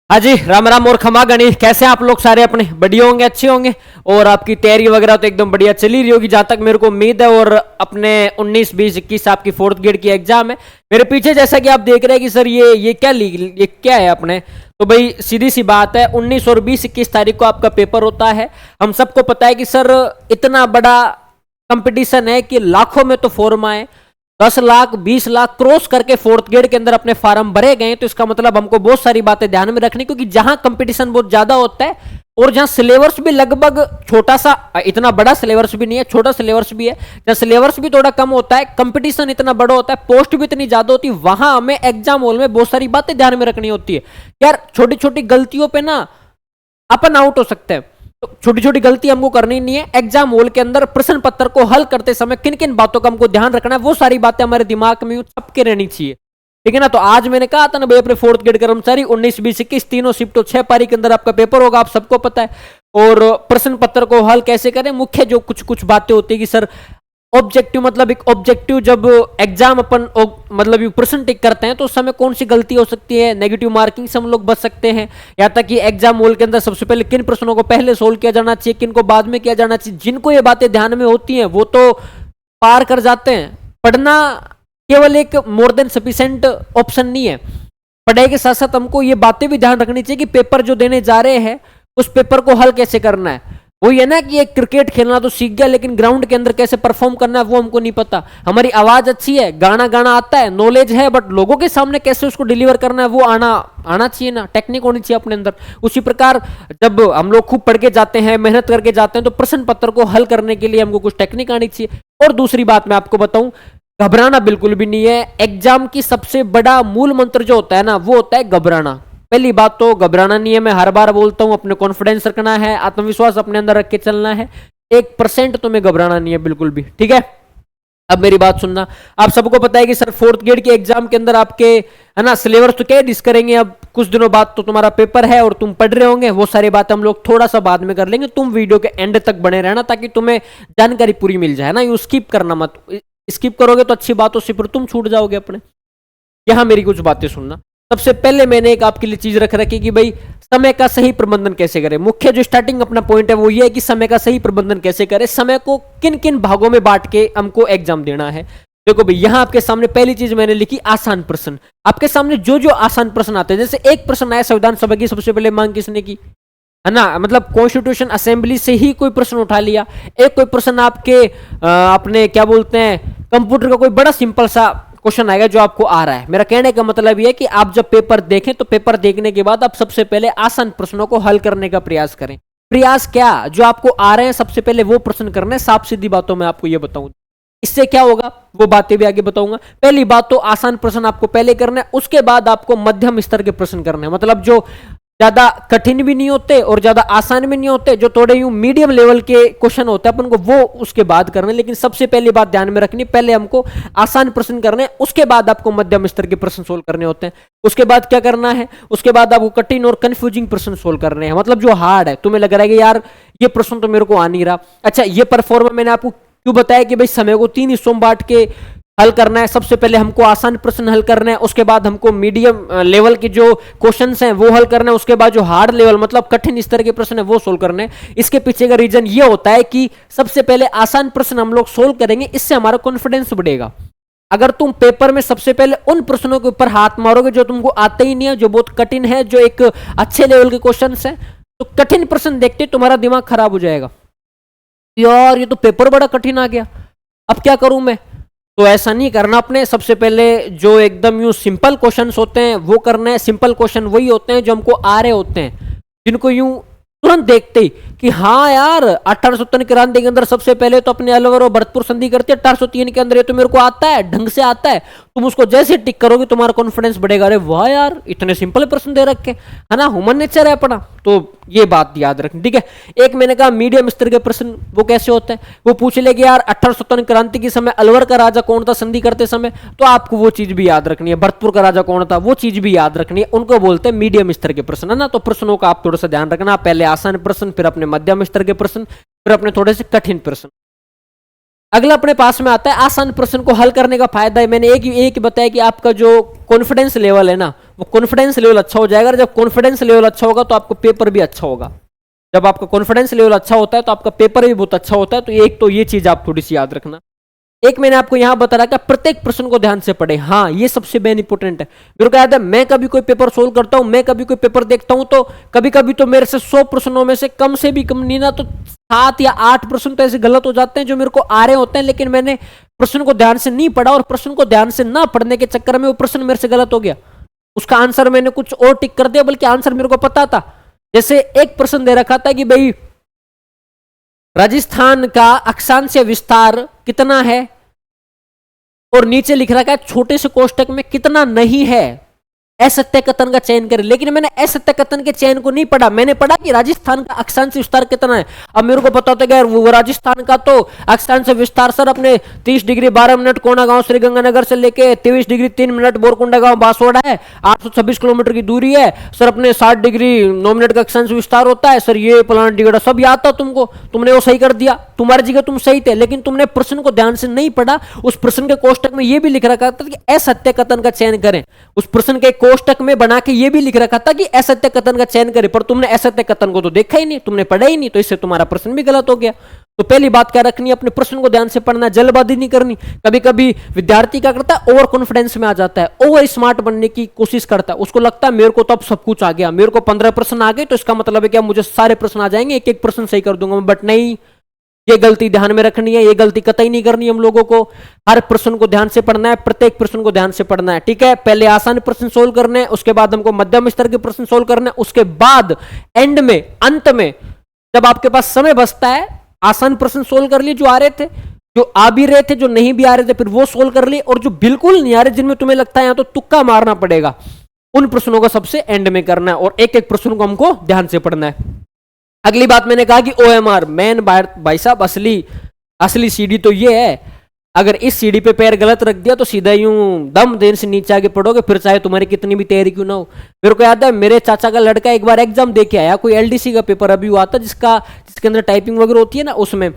हाँ जी, राम राम और खमा गणी। कैसे आप लोग सारे अपने बढ़िया होंगे, अच्छे होंगे और आपकी तैयारी वगैरह तो एकदम बढ़िया चली रही होगी जहां तक मेरे को उम्मीद है। और अपने 19, 20, 21 आपकी 4th ग्रेड की एग्जाम है मेरे पीछे, जैसा कि आप देख रहे हैं कि सर ये क्या है अपने। तो भाई सीधी सी बात है, 19 और 20, 21 तारीख को आपका पेपर होता है। हम सबको पता है कि सर इतना बड़ा कंपटीशन है कि लाखों में तो फॉर्म आए, 10 लाख 20 लाख क्रॉस करके 4th ग्रेड के अंदर अपने फार्म भरे गए। तो इसका मतलब हमको बहुत सारी बातें ध्यान में रखनी, क्योंकि जहां कंपटीशन बहुत ज्यादा होता है और जहां सिलेबस भी लगभग छोटा सा, इतना बड़ा सिलेबस भी नहीं है, छोटा सिलेबस भी है, जहां सिलेबस भी थोड़ा कम होता है, कंपटीशन इतना बड़ा होता है, पोस्ट भी इतनी ज्यादा होती है, वहां हमें एग्जाम हॉल में बहुत सारी बातें ध्यान में रखनी होती है। यार छोटी छोटी गलतियों पर ना अपन आउट हो सकते हैं, तो छोटी छोटी गलती हमको करनी नहीं है। एग्जाम हॉल के अंदर प्रश्न पत्र को हल करते समय किन किन बातों का हमको ध्यान रखना है, वो सारी बातें हमारे दिमाग में सबके रहनी चाहिए, ठीक है ना। तो आज मैंने कहा था ना भाई, अपने 4th ग्रेड कर्मचारी 19, 20, 21 तीनों शिफ्टों 6 पारी के अंदर आपका पेपर होगा, आप सबको पता है। और प्रश्न पत्र को हल कैसे करें, मुख्य जो कुछ कुछ बातें होती है कि सर ऑब्जेक्टिव, मतलब एक ऑब्जेक्टिव जब एग्जाम अपन मतलब प्रश्न टिक करते हैं तो उस समय कौन सी गलती हो सकती है, नेगेटिव मार्किंग से हम लोग बच सकते हैं। या तक कि एग्जाम हॉल के अंदर सबसे पहले किन प्रश्नों को पहले सोल्व किया जाना चाहिए, किन को बाद में किया जाना चाहिए। जिनको ये बातें ध्यान में होती हैं वो तो पार कर जाते हैं। पढ़ना केवल एक मोर देन सफिशिएंट ऑप्शन नहीं है, पढ़ाई के साथ साथ हमको ये बातें भी ध्यान रखनी चाहिए कि पेपर जो देने जा रहे हैं उस पेपर को हल कैसे करना है। वो ये ना कि एक क्रिकेट खेलना तो सीख गया, लेकिन ग्राउंड के अंदर कैसे परफॉर्म करना है वो हमको नहीं पता। हमारी आवाज अच्छी है, गाना गाना आता है, नॉलेज है, बट लोगों के सामने कैसे उसको डिलीवर करना है वो आना चाहिए ना, टेक्निक होनी चाहिए अपने अंदर। उसी प्रकार जब हम लोग खूब पढ़ के जाते हैं, मेहनत करके जाते हैं, तो प्रश्न पत्र को हल करने के लिए हमको कुछ टेक्निक आनी चाहिए। और दूसरी बात मैं आपको बताऊं, घबराना बिल्कुल भी नहीं है। एग्जाम की सबसे बड़ा मूल मंत्र जो होता है ना, वो होता है घबराना। पहली बात तो घबराना नहीं है, मैं हर बार बोलता हूं, अपने कॉन्फिडेंस रखना है, आत्मविश्वास अपने अंदर रख के चलना है। 1% तो मैं घबराना नहीं है बिल्कुल भी, ठीक है। अब मेरी बात सुनना, आप सबको पता है कि सर 4th ग्रेड के एग्जाम के अंदर आपके है ना सिलेबस तो क्या डिस्कस करेंगे, अब कुछ दिनों बाद तो तुम्हारा पेपर है और तुम पढ़ रहे होंगे, वो सारी बातें हम लोग थोड़ा सा बाद में कर लेंगे। तुम वीडियो के एंड तक बने रहना ताकि तुम्हें जानकारी पूरी मिल जाए ना, यू स्किप करना मत। स्किप करोगे तो अच्छी बातों से फिर तुम छूट जाओगे अपने। यहां मेरी कुछ बातें सुनना। सबसे पहले मैंने एक आपके लिए चीज रख रखी कि भाई समय का सही प्रबंधन कैसे करें। मुख्य जो स्टार्टिंग अपना पॉइंट है वो ये है कि समय का सही प्रबंधन कैसे करें, समय को किन किन भागों में बांट के हमको एग्जाम देना है। देखो भाई, यहां आपके सामने पहली चीज मैंने लिखी आसान प्रश्न। आपके सामने जो जो आसान प्रश्न आते हैं, जैसे एक प्रश्न आया संविधान सभा की सबसे पहले मांग किसने की, है ना, मतलब कॉन्स्टिट्यूशन असेंबली से ही कोई प्रश्न उठा लिया। एक कोई प्रश्न आपके अपने क्या बोलते हैं कंप्यूटर का कोई बड़ा सिंपल सा क्वेश्चन आएगा जो आपको आ रहा है। मेरा कहने का मतलब यह है कि आप जब पेपर देखें तो पेपर देखने के बाद आप सबसे पहले आसान प्रश्नों को हल करने का प्रयास करें। प्रयास क्या, जो आपको आ रहे हैं सबसे पहले वो प्रश्न करने। साफ सीधी बातों में आपको ये बताऊं, इससे क्या होगा वो बातें भी आगे बताऊंगा। पहली बात तो आसान प्रश्न आपको पहले करना है, उसके बाद आपको मध्यम स्तर के प्रश्न करने हैं, मतलब जो ज्यादा कठिन भी नहीं होते और ज्यादा आसान भी नहीं होते, जो थोड़े यूं मीडियम लेवल के क्वेश्चन होते हैं अपन को वो उसके बाद करने। लेकिन सबसे पहली बात ध्यान में रखनी, पहले हमको आसान प्रश्न करने, उसके बाद आपको मध्यम स्तर के प्रश्न सोल्व करने होते हैं। उसके बाद क्या करना है, उसके बाद आपको कठिन और कंफ्यूजिंग प्रश्न सोल्व करने हैं, मतलब जो हार्ड है, तुम्हें लग रहा है कि यार ये प्रश्न तो मेरे को आ नहीं रहा। अच्छा, ये परफॉर्मा मैंने आपको क्यों बताया कि भाई समय को 3 हिस्सों में बांट के हल करना है। सबसे पहले हमको आसान प्रश्न हल करना है, उसके बाद हमको मीडियम लेवल के जो क्वेश्चंस हैं वो हल करना है, उसके बाद जो हार्ड लेवल मतलब कठिन स्तर के प्रश्न है वो सोल्व करने हैं। इसके पीछे का रीजन ये होता है कि सबसे पहले आसान प्रश्न हम लोग सोल्व करेंगे, इससे हमारा कॉन्फिडेंस बढ़ेगा। अगर तुम पेपर में सबसे पहले उन प्रश्नों के ऊपर हाथ मारोगे जो तुमको आते ही नहीं है, जो बहुत कठिन है, जो एक अच्छे लेवल के क्वेश्चन है, तो कठिन प्रश्न देखते तुम्हारा दिमाग खराब हो जाएगा, यार ये तो पेपर बड़ा कठिन आ गया, अब क्या करूं मैं। तो ऐसा नहीं करना। अपने सबसे पहले जो एकदम यूं सिंपल क्वेश्चंस होते हैं वो करना है। सिंपल क्वेश्चन वही होते हैं जो हमको आ रहे होते हैं, जिनको यूं तुरंत देखते ही कि हाँ यार 1870 क्रांति के अंदर सबसे पहले तो अपने अलवर और भरतपुर संधि करते हैं, 1803 के अंदर ये तो मेरे को आता है, ढंग से आता है। तुम उसको जैसे टिक करोगे तुम्हारा कॉन्फिडेंस बढ़ेगा, अरे वाह यार इतने सिंपल प्रश्न दे रखे है ना, ह्यूमन नेचर है अपना। तो ये बात याद रखनी, ठीक है। एक मैंने कहा मीडियम स्तर के प्रश्न वो कैसे होते हैं, वो पूछ ले कि यार 1857 क्रांति के समय अलवर का राजा कौन था संधि करते समय, तो आपको वो चीज भी याद रखनी है। भरतपुर का राजा कौन था वो चीज भी याद रखनी है। उनको बोलते हैं मीडियम स्तर के प्रश्न, है ना। तो प्रश्नों का आप थोड़ा सा ध्यान रखना, पहले आसान प्रश्न, फिर अपने मध्यम स्तर के प्रश्न, फिर अपने थोड़े से कठिन प्रश्न। अगला अपने पास में आता है आसान प्रश्न को हल करने का फायदा है। मैंने एक बताया कि आपका जो कॉन्फिडेंस लेवल है ना वो कॉन्फिडेंस लेवल अच्छा हो जाएगा। जब कॉन्फिडेंस लेवल अच्छा होगा तो आपको पेपर भी अच्छा होगा। जब आपका कॉन्फिडेंस लेवल अच्छा होता है तो आपका पेपर भी बहुत अच्छा होता है। तो एक तो ये चीज आप थोड़ी सी याद रखना। एक मैंने आपको यहां बता रहा कि प्रत्येक प्रश्न को ध्यान से पढ़े। हाँ, ये सबसे मेन इंपॉर्टेंट है। मेरे को याद है, मैं कभी कोई पेपर सोल्व करता हूं, मैं कभी कोई पेपर देखता हूं, तो कभी कभी तो मेरे से 100 प्रश्नों में से भी कम नहीं ना तो 7 या 8 प्रश्न तो ऐसे गलत हो जाते हैं जो मेरे को आ रहे होते हैं, लेकिन मैंने प्रश्न को ध्यान से नहीं पढ़ा और प्रश्न को ध्यान से ना पढ़ने के चक्कर में वो प्रश्न मेरे से गलत हो गया। उसका आंसर मैंने कुछ और टिक कर दिया, बल्कि आंसर मेरे को पता था। जैसे एक प्रश्न दे रखा था कि भाई राजस्थान का अक्षांशीय विस्तार कितना है, और नीचे लिख रखा है छोटे से कोष्टक में कितना नहीं है, असत्य कथन का चयन करें। लेकिन मैंने असत्य कथन के चयन को नहीं पढ़ा, मैंने पढ़ा कि राजस्थान का अक्षांशीय विस्तार कितना है। अब मेरे को पता होता है कि वो राजस्थान का तो अक्षांशीय विस्तार सर अपने 30 डिग्री 12 मिनट कोना गांव श्रीगंगानगर से लेके 23 डिग्री 3 मिनट बोरकुंडा गांव बांसवाड़ा है, 826 किलोमीटर की दूरी है सर। अपने 60 डिग्री 9 मिनट का अक्षांशीय विस्तार होता है सर, ये प्लान डिगड़ा सब याद था तुमको, तुमने वो सही कर दिया, तुम्हारी जगह तुम सही थे। लेकिन तुमने प्रश्न को ध्यान से नहीं पढ़ा। उस प्रश्न के कोष्टक में ये भी लिख रखा था कि असत्य कथन का चयन करें। उस प्रश्न के कोष्टक में बना के ये भी लिख रखा था कि असत्य कथन का चयन करें, पर तुमने असत्य कथन को तो देखा ही नहीं, तुमने पढ़ा ही नहीं, तो इससे तुम्हारा प्रश्न भी गलत हो गया। तो पहली बात क्या रखनी है, अपने प्रश्न को ध्यान से पढ़ना, जल्दबाजी नहीं करनी। कभी कभी विद्यार्थी क्या करता है, ओवर कॉन्फिडेंस में आ जाता है, ओवर स्मार्ट बनने की कोशिश करता है। उसको लगता है मेरे को तो अब सब कुछ आ गया, मेरे को 15 प्रश्न आ गए तो इसका मतलब है कि मुझे सारे प्रश्न आ जाएंगे, एक एक प्रश्न सही कर दूंगा। बट नहीं, ये गलती ध्यान में रखनी है, ये गलती कतई नहीं करनी हम लोगों को। हर प्रश्न को ध्यान से पढ़ना है, प्रत्येक प्रश्न को ध्यान से पढ़ना है, ठीक है। पहले आसान प्रश्न सोल्व करने हैं, उसके बाद हमको मध्यम स्तर के प्रश्न सोल्व करने हैं, उसके बाद एंड में, अंत में जब आपके पास समय बचता है, आसान प्रश्न सोल्व कर लिए जो आ रहे थे, जो आ भी रहे थे, जो नहीं भी आ रहे थे फिर वो सोल्व कर लिए, और जो बिल्कुल नहीं आ रहे, जिनमें तुम्हें लगता है यहां तो तुक्का मारना पड़ेगा, उन प्रश्नों को सबसे एंड में करना है, और एक एक प्रश्न को हमको ध्यान से पढ़ना है। अगली बात मैंने कहा कि OMR मैन, भाई साहब असली सीढ़ी तो ये है, अगर इस सीढ़ी पे पैर गलत रख दिया तो सीधा यूं दम देने से नीचे आगे पड़ोगे, फिर चाहे तुम्हारी कितनी भी तैयारी क्यों ना हो। मेरे को याद है, मेरे चाचा का लड़का एक बार एग्जाम दे के आया, कोई LDC का पेपर अभी हुआ था, जिसके अंदर टाइपिंग वगैरह होती है ना, उसमें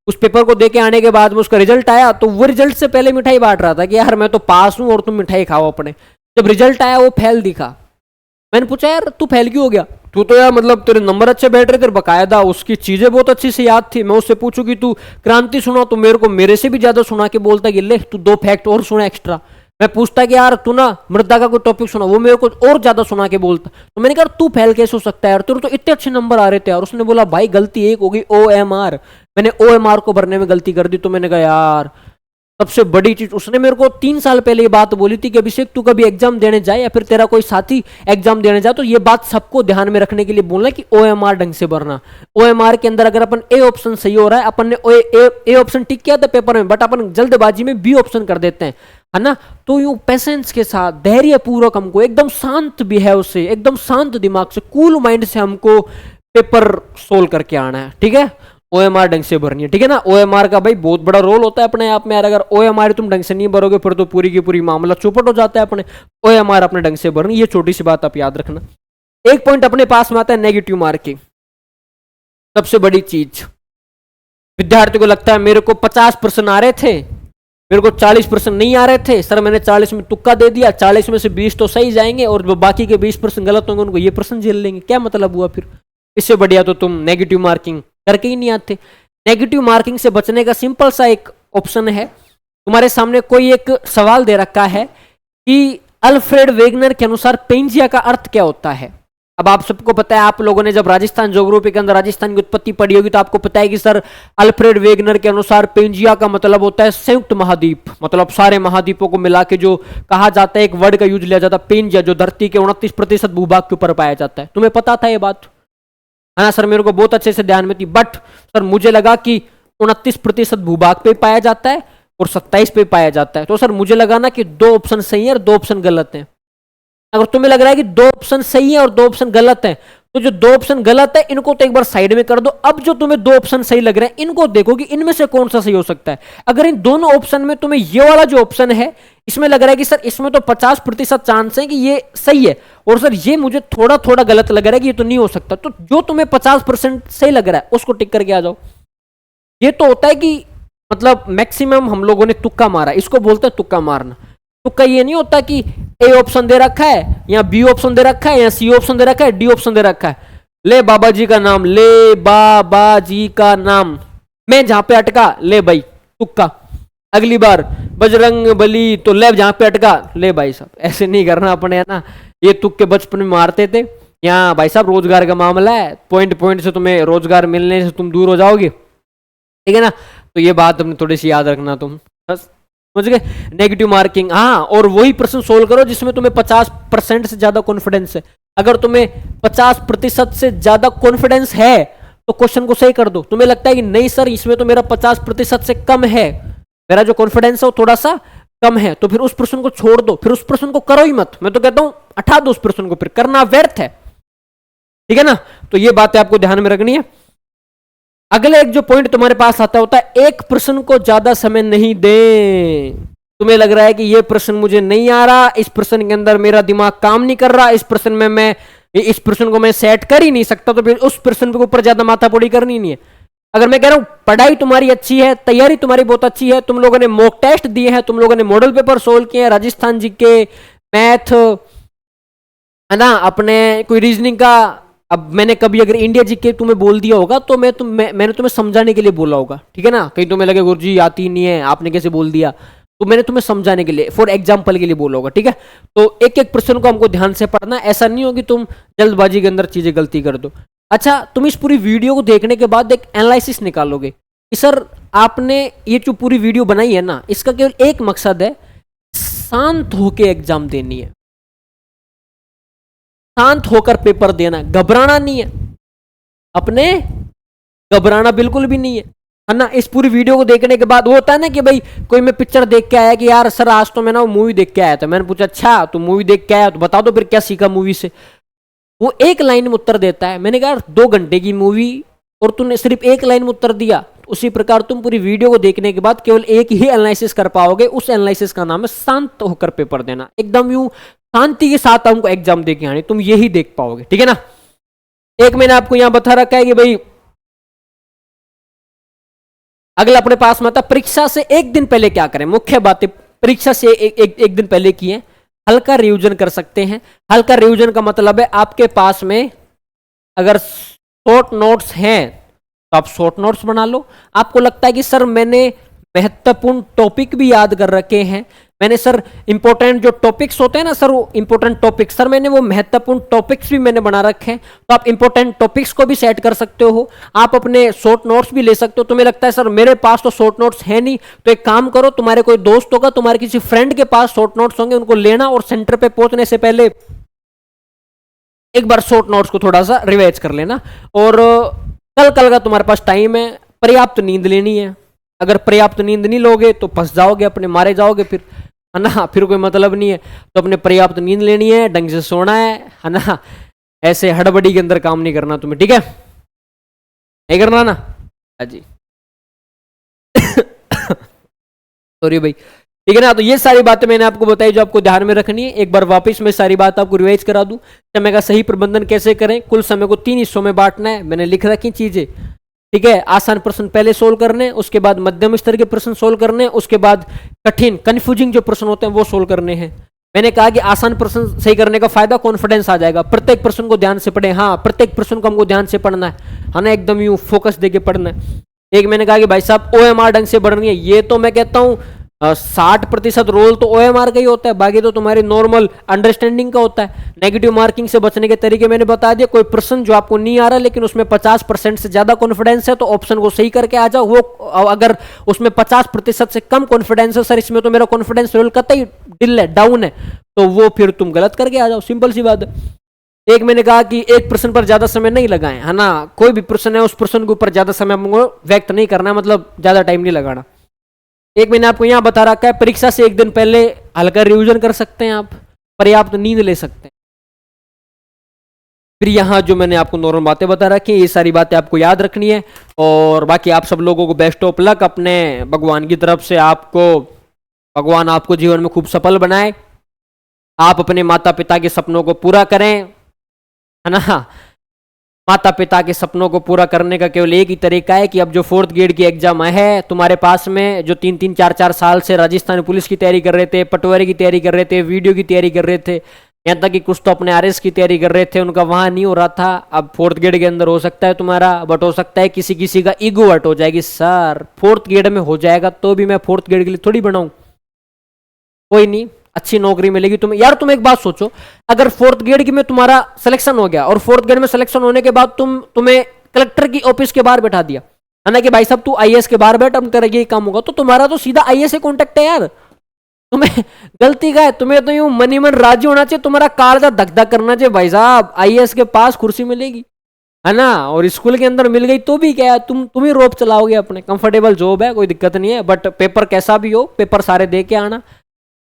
उस पेपर को दे के आने के बाद में उसका रिजल्ट आया, तो वो रिजल्ट से पहले मिठाई बांट रहा था कि यार मैं तो पास हूं और तुम मिठाई खाओ अपने। जब रिजल्ट आया वो फेल दिखा। मैंने पूछा यार तू फेल क्यों हो गया? तू तो यार मतलब तेरे नंबर अच्छे बैठ रहे थे, बकायदा उसकी चीजें बहुत अच्छी से याद थी। मैं उससे पूछूं कि तू क्रांति सुना, तो मेरे को मेरे से भी ज्यादा सुना के बोलता कि ले तू 2 फैक्ट और सुना एक्स्ट्रा। मैं पूछता कि यार तू ना मृदा का कोई टॉपिक सुना, वो मेरे को और ज्यादा सुना के बोलता। तो मैंने कहा तू फेल कैसे हो सकता है यार, तेरे तो इतने अच्छे नंबर आ रहे थे यार। उसने बोला भाई गलती एक हो गई, OMR, मैंने OMR को भरने में गलती कर दी। तो मैंने कहा यार सबसे बड़ी चीज, उसने मेरे को 3 साल पहले ये बात बोली थी कि अभिषेक तू कभी एग्जाम देने जाए या फिर तेरा कोई साथी एग्जाम देने जाए तो ये बात सबको ध्यान में रखने के लिए बोलना कि OMR ढंग से भरना। OMR के अंदर अगर अपन A ऑप्शन सही हो रहा है, अपन ने ए ऑप्शन टिक किया था पेपर में, बट अपन जल्दबाजी में B ऑप्शन कर देते हैं, है ना। तो यूं पेशेंस के साथ, धैर्य पूर्वक, हमको एकदम शांत बिहेव से, एकदम शांत दिमाग से, कूल माइंड से हमको पेपर सोल्व करके आना है, ठीक है। OMR ढंग से भरनी है, ठीक है ना। OMR का भाई बहुत बड़ा रोल होता है अपने आप में यार। अगर OMR तुम ढंग से नहीं भरोगे फिर तो पूरी की पूरी मामला चौपट हो जाता है अपने। OMR अपने ढंग से भरनी, ये छोटी सी बात आप याद रखना। एक पॉइंट अपने पास में आता है नेगेटिव मार्किंग। सबसे बड़ी चीज, विद्यार्थी को लगता है मेरे को 50% आ रहे थे, मेरे को 40% नहीं आ रहे थे, सर मैंने 40 में तुक्का दे दिया, 40 में से 20 तो सही जाएंगे और जो बाकी के 20% गलत होंगे उनको ये प्रश्न झेल लेंगे। क्या मतलब हुआ फिर? इससे बढ़िया तो तुम नेगेटिव मार्किंग करके ही नहीं आते। नेगेटिव मार्किंग से बचने का सिंपल सा एक ऑप्शन है। तुम्हारे सामने कोई एक सवाल दे रखा है कि अल्फ्रेड वेगनर के अनुसार पेंजिया का अर्थ क्या होता है। अब आप सबको पता है, आप लोगों ने जब राजस्थान ज्योग्राफी के अंदर राजस्थान की उत्पत्ति पढ़ी होगी तो आपको पता है कि सर अल्फ्रेड वेगनर के अनुसार पेंजिया का मतलब होता है संयुक्त महाद्वीप, मतलब सारे महाद्वीपों को मिला के जो कहा जाता है, एक वर्ड का यूज लिया जाता है पेंजिया, जो धरती के 29% भूभाग के ऊपर पाया जाता है। तुम्हें पता था ये बात, है ना सर? मेरे को बहुत अच्छे से ध्यान में थी, बट सर मुझे लगा कि 29% भूभाग पे पाया जाता है और 27 पे पाया जाता है। तो सर मुझे लगा ना कि 2 ऑप्शन सही है और 2 ऑप्शन गलत है। अगर तुम्हें लग रहा है कि 2 ऑप्शन सही है और 2 ऑप्शन गलत है, तो जो 2 ऑप्शन गलत है इनको तो एक बार साइड में कर दो। अब जो तुम्हें 2 ऑप्शन सही लग रहे हैं इनको देखो कि इनमें से कौन सा सही हो सकता है। अगर इन दोनों ऑप्शन में तुम्हें ये वाला जो ऑप्शन है इसमें लग रहा है कि सर इसमें तो 50% चांस है कि ये सही है, और सर ये मुझे थोड़ा थोड़ा गलत लग रहा है कि ये तो नहीं हो सकता, तो जो तुम्हें 50% सही लग रहा है उसको टिक करके आ जाओ। ये तो होता है कि मतलब मैक्सिमम हम लोगों ने तुक्का मारा, इसको बोलते हैं तुक्का मारना। तुक्का ये नहीं होता कि ए ऑप्शन दे रखा है या बी ऑप्शन दे रखा है या सी ऑप्शन दे रखा है, डी ऑप्शन दे रखा है, ले बाबा जी का नाम, ले बाबा जी का नाम, मैं जहां पे अटका ले भाई तुक्का, अगली बार बजरंग बली तो ले जहां पे अटका ले भाई साहब, ऐसे नहीं करना अपने, है ना। ये तुक्के बचपन में मारते थे। यहाँ भाई साहब रोजगार का मामला है, पॉइंट पॉइंट से तुम्हें रोजगार मिलने से तुम दूर हो जाओगे, ठीक है ना। तो ये बात तुमने थोड़ी सी याद रखना, तुम बस समझ गए। नेगेटिव मार्किंग, हाँ, और वही प्रश्न सोल्व करो जिसमें तुम्हें 50% से ज्यादा कॉन्फिडेंस है। अगर तुम्हें 50% से ज्यादा कॉन्फिडेंस है तो क्वेश्चन को सही कर दो। तुम्हें लगता है कि नहीं सर इसमें तो मेरा 50% से कम है, मेरा जो कॉन्फिडेंस है वो थोड़ा सा कम है, तो फिर उस प्रश्न को छोड़ दो, फिर उस प्रश्न को करो ही मत। मैं तो कहता हूं हटा दो उस प्रश्न को, फिर करना व्यर्थ है, ठीक है ना। तो ये बातें आपको ध्यान में रखनी है। अगले एक जो पॉइंट तुम्हारे पास आता होता है, एक प्रश्न को ज्यादा समय नहीं दें। तुम्हें लग रहा है कि ये प्रश्न मुझे नहीं आ रहा, इस प्रश्न के अंदर मेरा दिमाग काम नहीं कर रहा, इस प्रश्न को मैं सेट कर ही नहीं सकता, तो फिर उस प्रश्न के ऊपर ज्यादा माथापड़ी करनी नहीं है। अगर मैं कह रहा हूं पढ़ाई तुम्हारी अच्छी है, तैयारी तुम्हारी बहुत अच्छी है, तुम लोगों ने मॉक टेस्ट दिए हैं, तुम लोगों ने मॉडल पेपर सोल्व किए हैं, राजस्थान जीके, मैथ, है ना, अपने कोई रीजनिंग का, अब मैंने कभी अगर इंडिया जीके तुम्हें बोल दिया होगा तो मैंने तुम्हें समझाने के लिए बोला होगा, ठीक है ना। कहीं तुम्हें लगे गुरुजी आती नहीं है, आपने कैसे बोल दिया, तो मैंने तुम्हें समझाने के लिए, फॉर एग्जाम्पल के लिए बोला होगा, ठीक है। तो एक एक प्रश्न को हमको ध्यान से पढ़ना, ऐसा नहीं हो कि तुम जल्दबाजी के अंदर चीजें गलती कर दो। अच्छा, तुम इस पूरी वीडियो को देखने के बाद एक एनालिसिस निकालोगे कि सर आपने ये जो पूरी वीडियो बनाई है ना, इसका केवल एक मकसद है, शांत होकर एग्जाम देनी है, शांत होकर पेपर देना, घबराना नहीं है, अपने घबराना बिल्कुल भी नहीं है ना। इस पूरी वीडियो को देखने के बाद वो होता है ना कि भाई कोई मैं पिक्चर देख के आया कि यार सर आज तो मैं ना मूवी देख के आया था, मैंने पूछा अच्छा तो मूवी देख के आया तो बता दो फिर क्या सीखा मूवी से। वो एक लाइन में उत्तर देता है। मैंने कहा 2 घंटे की मूवी और तूने सिर्फ एक लाइन में उत्तर दिया। उसी प्रकार तुम पूरी वीडियो को देखने के बाद केवल एक ही एनालिसिस कर पाओगे, उस एनालिसिस का नाम है शांत होकर पेपर देना, एकदम यूं शांति के साथ हमको एग्जाम दे के आने, तुम यही देख पाओगे, ठीक है ना। एक मैंने आपको यहां बता रखा है कि भाई अगला अपने पास में आता परीक्षा से एक दिन पहले क्या करें। मुख्य बातें परीक्षा से एक दिन पहले की है। हल्का रिवीजन कर सकते हैं। हल्का रिवीजन का मतलब है आपके पास में अगर शॉर्ट नोट्स हैं तो आप शॉर्ट नोट्स बना लो। आपको लगता है कि सर मैंने महत्वपूर्ण टॉपिक भी याद कर रखे हैं, मैंने सर इंपॉर्टेंट जो टॉपिक्स होते हैं ना सर, वो इंपॉर्टेंट टॉपिक्स सर मैंने वो महत्वपूर्ण टॉपिक्स भी मैंने बना रखे हैं, तो आप इंपॉर्टेंट टॉपिक्स को भी सेट कर सकते हो। आप अपने शॉर्ट नोट्स भी ले सकते हो। तुम्हें लगता है सर मेरे पास तो शॉर्ट नोट्स है नहीं, तो एक काम करो, तुम्हारे कोई दोस्त होगा, तुम्हारे किसी फ्रेंड के पास शॉर्ट नोट्स होंगे, उनको लेना और सेंटर पे पहुंचने से पहले एक बार शॉर्ट नोट्स को थोड़ा सा रिवाइज कर लेना। और कल का तुम्हारे पास टाइम है, पर्याप्त नींद लेनी है। अगर पर्याप्त नींद नहीं लोगे तो फंस जाओगे, अपने मारे जाओगे फिर, है ना, फिर कोई मतलब नहीं है। तो अपने पर्याप्त नींद लेनी है, ढंग से सोना है ना। ऐसे हड़बड़ी के अंदर काम नहीं करना तुम्हें, ठीक है, नहीं करना ना। हाँ जी सॉरी भाई, ठीक है ना। तो ये सारी बातें मैंने आपको बताई जो आपको ध्यान में रखनी है। एक बार वापस मैं सारी बात आपको रिवाइज करा दूं। समय का सही प्रबंधन कैसे करें, कुल समय को 3 हिस्सों में बांटना है, मैंने लिख रखी चीजें, ठीक है। आसान प्रश्न पहले सोल्व करने, उसके बाद मध्यम स्तर के प्रश्न सोल्व करने, उसके बाद कठिन कंफ्यूजिंग जो प्रश्न होते हैं वो सोल्व करने हैं। मैंने कहा कि आसान प्रश्न सही करने का फायदा कॉन्फिडेंस आ जाएगा। प्रत्येक प्रश्न को ध्यान से पढ़े, हाँ प्रत्येक प्रश्न को हमको ध्यान से पढ़ना है ना, एकदम यूं फोकस देके पढ़ना है। एक मैंने कहा कि भाई साहब OMR ढंग से बढ़ रही है, ये तो मैं कहता हूं 60% रोल तो OMR का ही होता है, बाकी तो तुम्हारी नॉर्मल अंडरस्टैंडिंग का होता है। नेगेटिव मार्किंग से बचने के तरीके मैंने बता दिए। कोई प्रश्न जो आपको नहीं आ रहा लेकिन उसमें 50% से ज्यादा कॉन्फिडेंस है तो ऑप्शन को सही करके आ जाओ। वो अगर उसमें 50% से कम कॉन्फिडेंस है, सर इसमें तो मेरा कॉन्फिडेंस लेवल कतई डिल है, डाउन है, तो वो फिर तुम गलत करके आ जाओ, सिंपल सी बात है। एक मैंने कहा कि एक प्रश्न पर ज्यादा समय नहीं लगाएं, है ना, कोई भी प्रश्न है उस प्रश्न के ऊपर ज्यादा समय हमको व्यक्त नहीं करना है, मतलब ज्यादा टाइम नहीं लगाना। एक मैंने आपको यहां बता रखा है परीक्षा से एक दिन पहले हल्का रिवीजन कर सकते हैं, आप पर्याप्त नींद ले सकते हैं। फिर यहाँ जो मैंने आपको नॉर्मल बातें बता रखी है, ये सारी बातें आपको याद रखनी है। और बाकी आप सब लोगों को बेस्ट ऑफ लक। अपने भगवान की तरफ से आपको भगवान आपको जीवन में खूब सफल बनाए, आप अपने माता पिता के सपनों को पूरा करें, है ना। माता पिता के सपनों को पूरा करने का केवल एक ही तरीका है कि अब जो फोर्थ ग्रेड की एग्जाम है तुम्हारे पास में, जो 3-3 4-4 साल से राजस्थान पुलिस की तैयारी कर रहे थे, पटवारी की तैयारी कर रहे थे, वीडियो की तैयारी कर रहे थे, यहाँ तक कि कुछ तो अपने आरएस की तैयारी कर रहे थे, उनका वहां नहीं हो रहा था। अब फोर्थ ग्रेड के अंदर हो सकता है तुम्हारा, बट हो सकता है किसी किसी का ईगो हट हो जाएगी, सर फोर्थ ग्रेड में हो जाएगा तो भी मैं फोर्थ ग्रेड के लिए थोड़ी बनाऊं। कोई नहीं, अच्छी नौकरी मिलेगी तुम्हें। यार तुम एक बात सोचो, अगर फोर्थ ग्रेड में तुम्हारा सिलेक्शन हो गया और फोर्थ ग्रेड में सिलेक्शन होने के बाद तुम्हें कलेक्टर की ऑफिस के बाहर बैठा दिया है ना, कि भाई साहब तू आईएएस के बाहर बैठ, हम तेरा ये काम होगा, तो तुम्हारा तो सीधा आईएएस से कॉन्टेक्ट है यार। तुम्हें गलती का है, तुम्हें तो यूं मनी मन राजी होना चाहिए, तुम्हारा कालजा धक धक करना चाहिए, भाई साहब आईएएस के पास कुर्सी मिलेगी है ना, और स्कूल के अंदर मिल गई तो भी क्या है, तुम ही रोप चलाओगे अपने। कंफर्टेबल जॉब है, कोई दिक्कत नहीं है, बट पेपर कैसा भी हो, पेपर सारे दे के आना।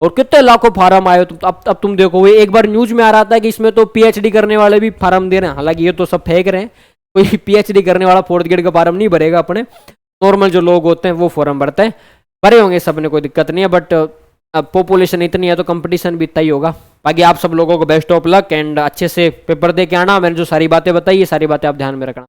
और कितने लाखों फार्म आए हो तुम, अब तुम देखो, वो एक बार न्यूज में आ रहा था कि इसमें तो पीएचडी करने वाले भी फार्म दे रहे हैं, हालांकि ये तो सब फेंक रहे हैं, कोई पीएचडी करने वाला फोर्थ ग्रेड का फार्म नहीं भरेगा, अपने नॉर्मल जो लोग होते हैं वो फॉर्म भरते हैं, भरे होंगे सब ने, कोई दिक्कत नहीं है। बट अब पॉपुलेशन इतनी है तो कंपटीशन भी इतना ही होगा। बाकी आप सब लोगों को बेस्ट ऑफ लक एंड अच्छे से पेपर दे के आना। मैंने जो सारी बातें बताई ये सारी बातें आप ध्यान में रखना।